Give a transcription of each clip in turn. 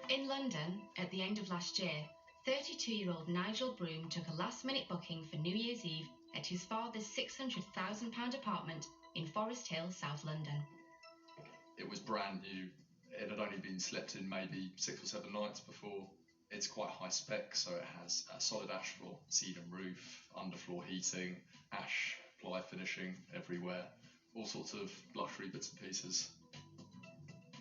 In London, at the end of last year, 32-year-old Nigel Broom took a last-minute booking for New Year's Eve at his father's £600,000 apartment in Forest Hill, South London. It was brand new. It had only been slept in maybe 6 or 7 nights before. It's quite high spec, so it has a solid ash floor, cedar roof, underfloor heating, ash ply finishing everywhere, all sorts of luxury bits and pieces.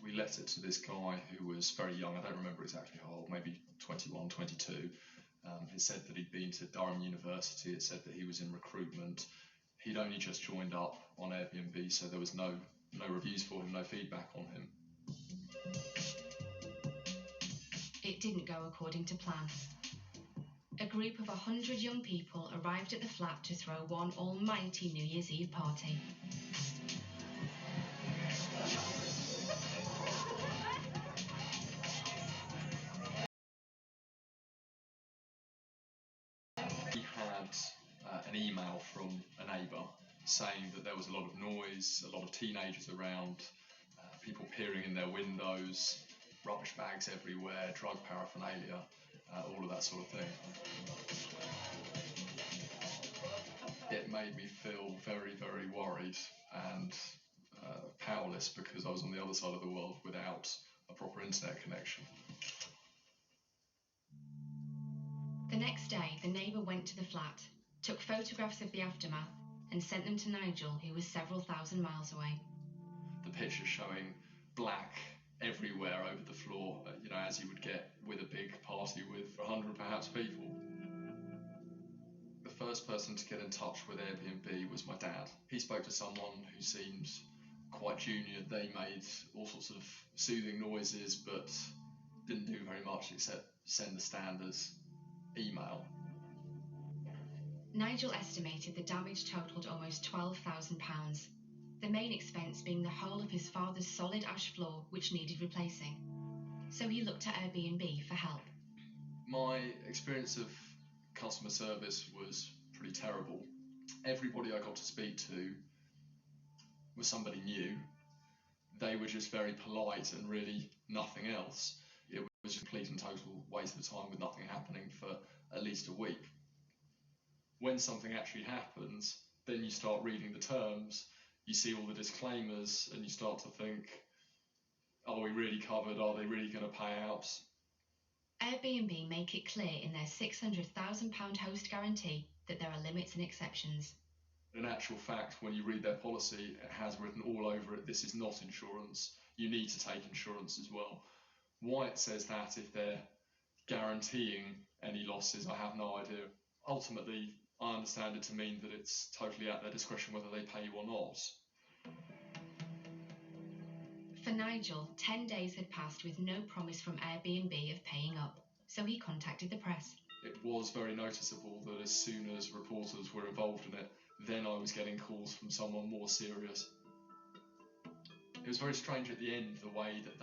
We let it to this guy who was very young. I don't remember exactly how old, maybe 21, 22. It said that he'd been to Durham University. It said that he was in recruitment. He'd only just joined up on Airbnb, so there was no reviews for him, no feedback on him. It didn't go according to plan. A group of 100 young people arrived at the flat to throw one almighty New Year's Eve party. We had an email from a neighbour saying that there was a lot of noise, a lot of teenagers around, people peering in their windows, rubbish bags everywhere, drug paraphernalia, all of that sort of thing. It made me feel very, very worried and powerless because I was on the other side of the world without a proper internet connection. The next day, the neighbour went to the flat, took photographs of the aftermath, and sent them to Nigel, who was several thousand miles away. The pictures showing black everywhere over the floor, as you would get with a big party with 100 perhaps people. The first person to get in touch with Airbnb was my dad. He spoke to someone who seemed quite junior. They made all sorts of soothing noises, but didn't do very much except send the standard email. Nigel estimated the damage totalled almost £12,000, the main expense being the whole of his father's solid ash floor, which needed replacing. So he looked to Airbnb for help. My experience of customer service was pretty terrible. Everybody I got to speak to was somebody new. They were just very polite and really nothing else. It was just a complete and total waste of time with nothing happening for at least a week. When something actually happens, then you start reading the terms, you see all the disclaimers, and you start to think, are we really covered? Are they really going to pay out? Airbnb make it clear in their £600,000 host guarantee that there are limits and exceptions. In actual fact, when you read their policy, it has written all over it, this is not insurance. You need to take insurance as well. Why it says that if they're guaranteeing any losses, I have no idea. Ultimately, I understand it to mean that it's totally at their discretion whether they pay you or not. For Nigel, 10 days had passed with no promise from Airbnb of paying up, so he contacted the press. It was very noticeable that as soon as reporters were involved in it, then I was getting calls from someone more serious. It was very strange at the end, the way that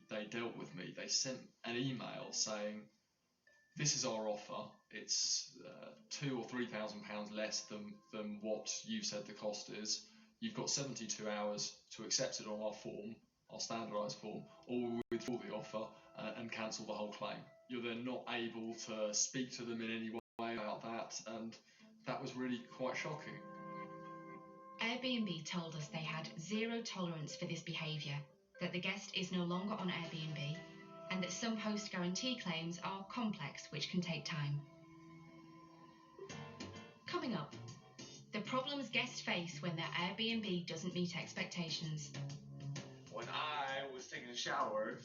they dealt with me. They sent an email saying, this is our offer, it's £2,000 or £3,000 less than what you've said the cost is. You've got 72 hours to accept it on our form, our standardised form, or we withdraw the offer and cancel the whole claim. You're then not able to speak to them in any way about that, and that was really quite shocking. Airbnb told us they had zero tolerance for this behaviour, that the guest is no longer on Airbnb, and that some host guarantee claims are complex, which can take time. Coming up, the problems guests face when their Airbnb doesn't meet expectations. When I was taking a shower,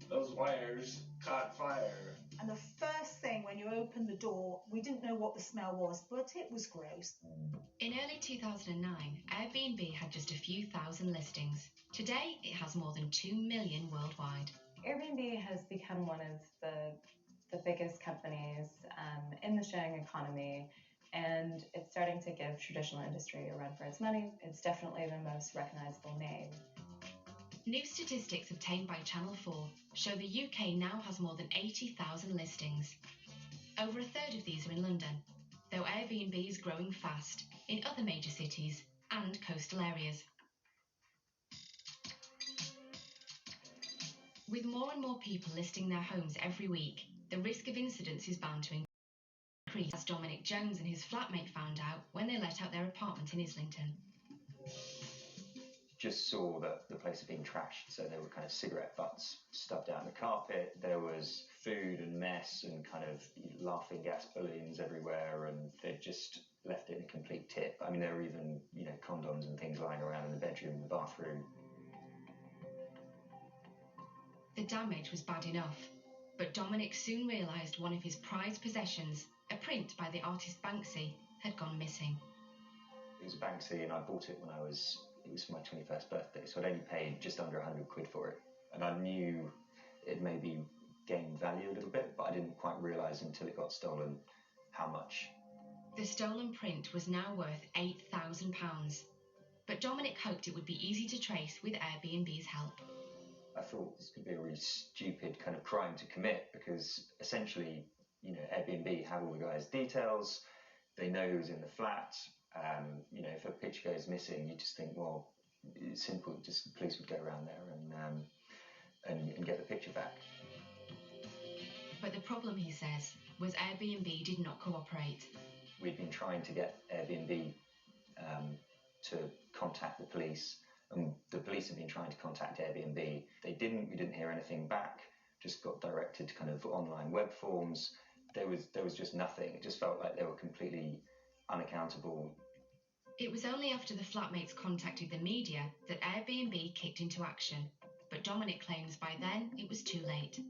those wires caught fire. And the first thing when you opened the door, we didn't know what the smell was, but it was gross. In early 2009, Airbnb had just a few thousand listings. Today, it has more than 2 million worldwide. Airbnb has become one of the biggest companies in the sharing economy, and it's starting to give traditional industry a run for its money. It's definitely the most recognizable name. New statistics obtained by Channel 4 show the UK now has more than 80,000 listings. Over a third of these are in London, though Airbnb is growing fast in other major cities and coastal areas. With more and more people listing their homes every week, the risk of incidents is bound to increase, as Dominic Jones and his flatmate found out when they let out their apartment in Islington. Just saw that the place had been trashed, so there were kind of cigarette butts stubbed out on the carpet, there was food and mess and kind of laughing gas balloons everywhere, and they'd just left it in a complete tip. I mean, there were even, condoms and things lying around in the bedroom, the bathroom. The damage was bad enough, but Dominic soon realised one of his prized possessions, a print by the artist Banksy, had gone missing. It was a Banksy, and I bought it when it was for my 21st birthday, so I'd only paid just under 100 quid for it. And I knew it maybe gained value a little bit, but I didn't quite realise until it got stolen how much. The stolen print was now worth £8,000, but Dominic hoped it would be easy to trace with Airbnb's help. I thought this could be a really stupid kind of crime to commit, because essentially, Airbnb have all the guy's details, they know who's in the flat. If a picture goes missing, you just think, well, it's simple, just the police would go around there and get the picture back. But the problem, he says, was Airbnb did not cooperate. We'd been trying to get Airbnb to contact the police, and the police had been trying to contact Airbnb. We didn't hear anything back, just got directed to kind of online web forms. There was just nothing. It just felt like they were completely unaccountable. It was only after the flatmates contacted the media that Airbnb kicked into action, but Dominic claims by then it was too late.